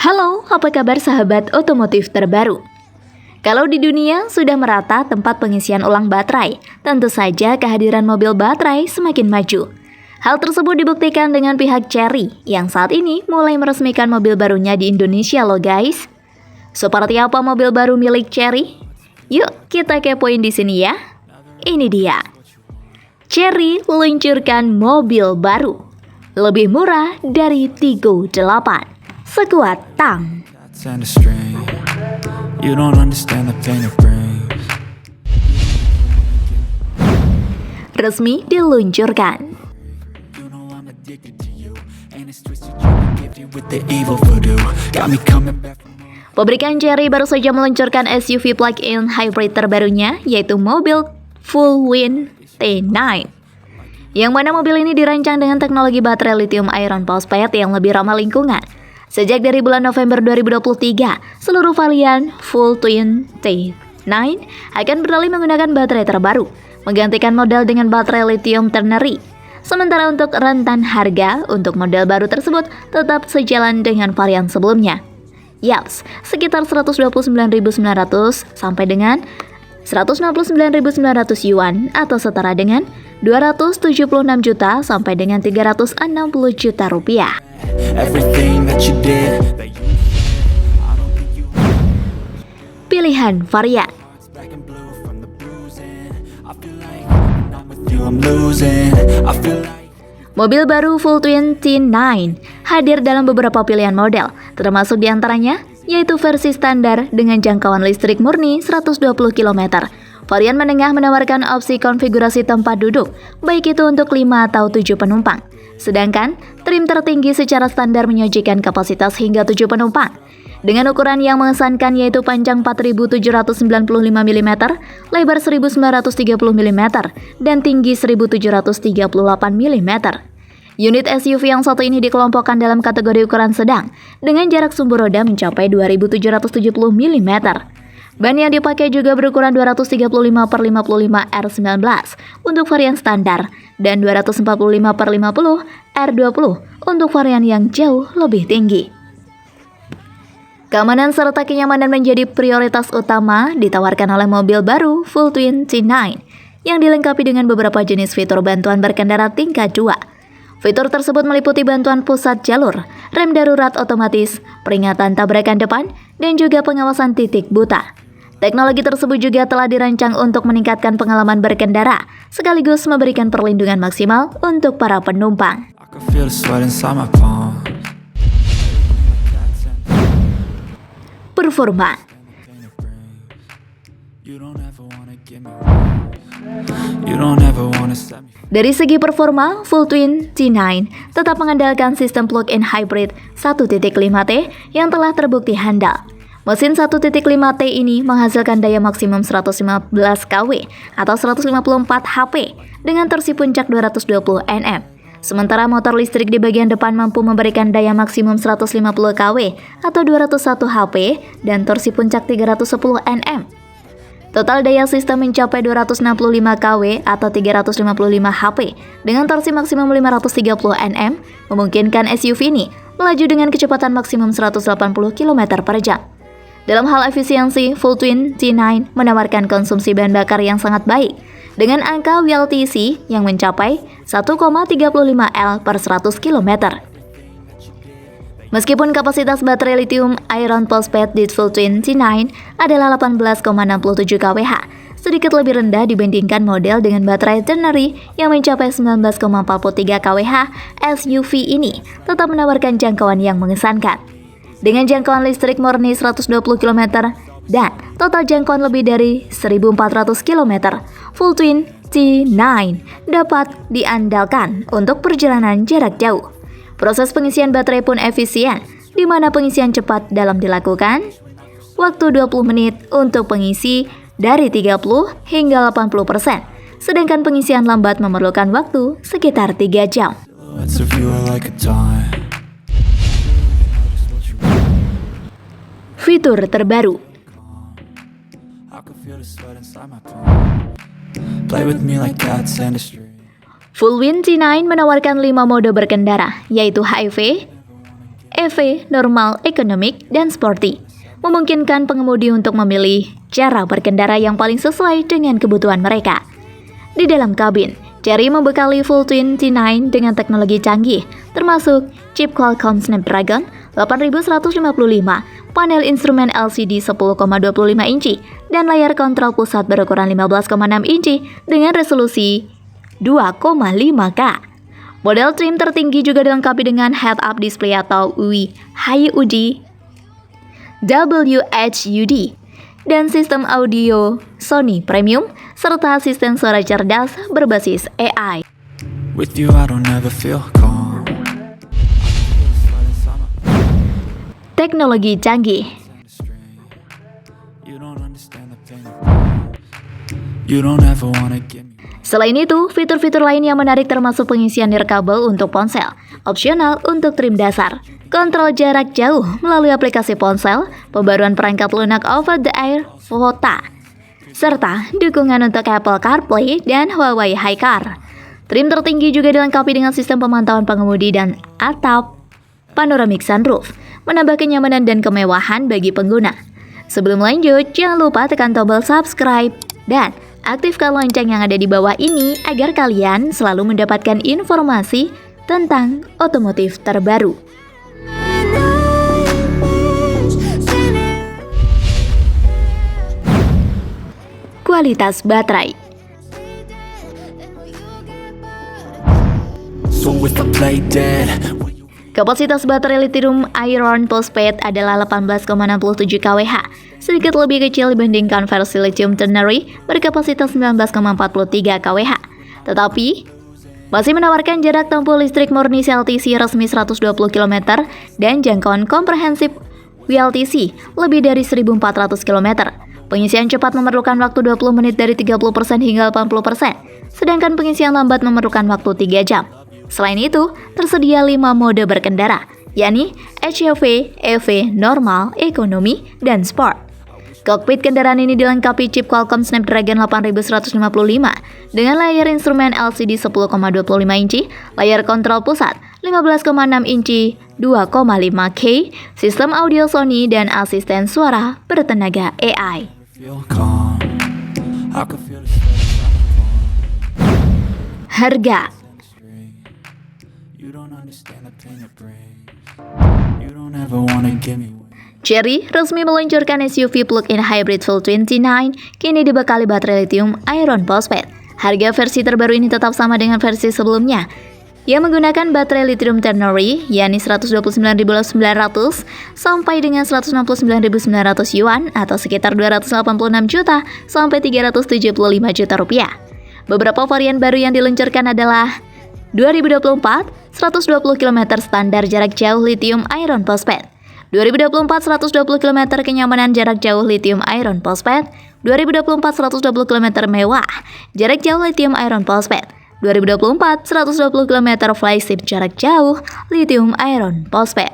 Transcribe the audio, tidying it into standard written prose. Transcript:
Halo, apa kabar sahabat otomotif terbaru? Kalau di dunia sudah merata tempat pengisian ulang baterai, tentu saja kehadiran mobil baterai semakin maju. Hal tersebut dibuktikan dengan pihak Chery yang saat ini mulai meresmikan mobil barunya di Indonesia loh guys. Seperti apa mobil baru milik Chery? Yuk kita kepoin di sini ya. Ini dia. Chery luncurkan mobil baru. Lebih murah dari Tiggo 8. Sekuat tang. Resmi diluncurkan. Pabrikan Chery baru saja meluncurkan SUV plug-in hybrid terbarunya, yaitu mobil Fullwind T9. Yang mana mobil ini dirancang dengan teknologi baterai lithium iron phosphate yang lebih ramah lingkungan. Sejak dari bulan November 2023, seluruh varian Fullwind T9 akan beralih menggunakan baterai terbaru, menggantikan model dengan baterai lithium ternary. Sementara untuk rentan harga untuk model baru tersebut tetap sejalan dengan varian sebelumnya. Yaps, sekitar 129.900 sampai dengan 159.900 yuan atau setara dengan 276 juta sampai dengan 360 juta rupiah. Pilihan varian. Mobil baru Fullwind T9 hadir dalam beberapa pilihan model, termasuk diantaranya yaitu versi standar dengan jangkauan listrik murni 120 km. Varian menengah menawarkan opsi konfigurasi tempat duduk, baik itu untuk 5 atau 7 penumpang. Sedangkan trim tertinggi secara standar menyajikan kapasitas hingga 7 penumpang. Dengan ukuran yang mengesankan yaitu panjang 4.795 mm, lebar 1.930 mm, dan tinggi 1.738 mm. Unit SUV yang satu ini dikelompokkan dalam kategori ukuran sedang, dengan jarak sumbu roda mencapai 2.770 mm. Ban yang dipakai juga berukuran 235/55 R19 untuk varian standar, dan 245/50 R20 untuk varian yang jauh lebih tinggi. Keamanan serta kenyamanan menjadi prioritas utama ditawarkan oleh mobil baru Fullwind T9 yang dilengkapi dengan beberapa jenis fitur bantuan berkendara tingkat 2. Fitur tersebut meliputi bantuan pusat jalur, rem darurat otomatis, peringatan tabrakan depan, dan juga pengawasan titik buta. Teknologi tersebut juga telah dirancang untuk meningkatkan pengalaman berkendara, sekaligus memberikan perlindungan maksimal untuk para penumpang. Performa. Dari segi performa, Fullwind T9 tetap mengandalkan sistem plug-in hybrid 1.5T yang telah terbukti handal. Mesin 1.5T ini menghasilkan daya maksimum 115 kW atau 154 HP dengan torsi puncak 220 Nm. Sementara motor listrik di bagian depan mampu memberikan daya maksimum 150 kW atau 201 HP dan torsi puncak 310 Nm. Total daya sistem mencapai 265 kW atau 355 HP dengan torsi maksimum 530 Nm, memungkinkan SUV ini melaju dengan kecepatan maksimum 180 km per jam. Dalam hal efisiensi, Fullwind T9 menawarkan konsumsi bahan bakar yang sangat baik, dengan angka WLTC yang mencapai 1,35 L per 100 km. Meskipun kapasitas baterai lithium iron phosphate di Fullwind T9 adalah 18,67 kWh, sedikit lebih rendah dibandingkan model dengan baterai ternary yang mencapai 19,43 kWh, SUV ini tetap menawarkan jangkauan yang mengesankan. Dengan jangkauan listrik murni 120 km dan total jangkauan lebih dari 1.400 km, Fullwind T9 dapat diandalkan untuk perjalanan jarak jauh. Proses pengisian baterai pun efisien, di mana pengisian cepat dalam dilakukan. Waktu 20 menit untuk pengisi dari 30 hingga 80%, sedangkan pengisian lambat memerlukan waktu sekitar 3 jam. Fitur terbaru. Fullwind T9 menawarkan 5 mode berkendara, yaitu HEV, EV, normal, ekonomik, dan sporty. Memungkinkan pengemudi untuk memilih cara berkendara yang paling sesuai dengan kebutuhan mereka. Di dalam kabin, Chery membekali Full 29 dengan teknologi canggih, termasuk chip Qualcomm Snapdragon 8155, panel instrumen LCD 10,25 inci, dan layar kontrol pusat berukuran 15,6 inci dengan resolusi 2,5K. Model trim tertinggi juga dilengkapi dengan head-up display atau HUD WHUD dan sistem audio Sony Premium serta asisten suara cerdas berbasis AI. With you I don't ever feel calm. Teknologi canggih. You don't understand the pain. You don't ever wanna give me. Selain itu, fitur-fitur lain yang menarik termasuk pengisian nirkabel untuk ponsel, opsional untuk trim dasar, kontrol jarak jauh melalui aplikasi ponsel, pembaruan perangkat lunak over-the-air VOTA, serta dukungan untuk Apple CarPlay dan Huawei HiCar. Trim tertinggi juga dilengkapi dengan sistem pemantauan pengemudi dan atap panoramic sunroof, menambah kenyamanan dan kemewahan bagi pengguna. Sebelum lanjut, jangan lupa tekan tombol subscribe dan aktifkan lonceng yang ada di bawah ini agar kalian selalu mendapatkan informasi tentang otomotif terbaru. Kualitas baterai. So if I play dead, Kapasitas baterai lithium iron phosphate adalah 18,67 kWh, sedikit lebih kecil dibandingkan versi lithium ternary berkapasitas 19,43 kWh. Tetapi masih menawarkan jarak tempuh listrik murni CLTC resmi 120 km dan jangkauan komprehensif WLTC lebih dari 1.400 km. Pengisian cepat memerlukan waktu 20 menit dari 30% hingga 80%, sedangkan pengisian lambat memerlukan waktu 3 jam. Selain itu, tersedia 5 mode berkendara, yakni HEV, EV, normal, ekonomi, dan sport. Kokpit kendaraan ini dilengkapi chip Qualcomm Snapdragon 8155 dengan layar instrumen LCD 10,25 inci, layar kontrol pusat 15,6 inci 2,5K, sistem audio Sony, dan asisten suara bertenaga AI. feel calm. I can feel the sweat. Harga. You don't understand the pain it brings. You don't ever wanna give me. Chery resmi meluncurkan SUV plug-in hybrid Full 29, kini dibekali baterai lithium iron phosphate. Harga versi terbaru ini tetap sama dengan versi sebelumnya, yang menggunakan baterai lithium ternary, yakni 129.900 sampai dengan 169.900 yuan atau sekitar 286 juta sampai 375 juta rupiah. Beberapa varian baru yang diluncurkan adalah 2024 120 km standar jarak jauh lithium iron phosphate, 2024 120 km kenyamanan jarak jauh lithium iron phosphate, 2024 120 km mewah jarak jauh lithium iron phosphate, 2024 120 km flagship jarak jauh lithium iron phosphate.